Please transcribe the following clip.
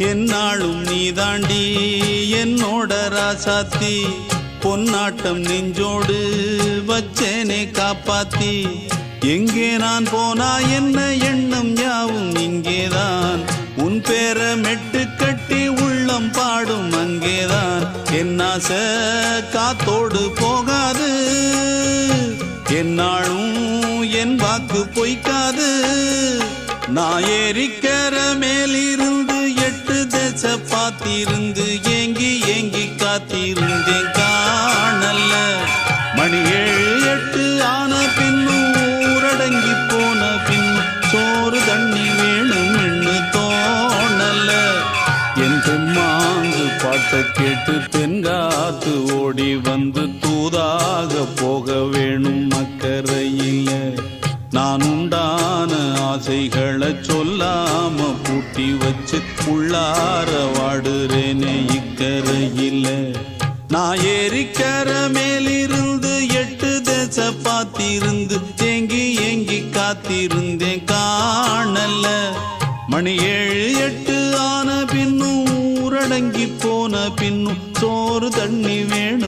என்னாலும் நீதாண்டி என்னோட ராசாத்தி பொன்னாட்டம் நெஞ்சோடு வச்சேனே காப்பாத்தி எங்கே நான் போனா என்ன எண்ணம் யாவும் இங்கேதான் உன் பேர மெட்டு கட்டி உள்ளம் பாடும் அங்கேதான் என் ஆசை காத்தோடு போகாது என்னாலும் என் வாக்கு பொய்க்காது நான் ஏறிக்கர மேலிருந்து 8 தேச பார்த்திருந்து ஏங்கி ஏங்கி காத்திருந்தேன் காணல்ல மணி 7 8 ஆன பின்னும் ஊரடங்கி போன பின்னும் சோறு தண்ணி வேணும் என்று தோணல்ல என் தெம்மாங்கு பாட்டை கேட்டு தென்காத்து ஓடி வந்து தூதாக போக வேணும் அக்கறையில நான் உண்டான ஆசைகளை சொல்லாம பூட்டி வச்சு உள்ளார வாடுறேனே இக்கரையில நான் ஏறிக்கர மேலிருந்து 8 தேச பார்த்திருந்து ஏங்கி ஏங்கி காத்திருந்தேன் காணல்ல மணி 7 8 ஆன பின்னும் ஊரடங்கி போன பின்னும் சோறு தண்ணி வேணும்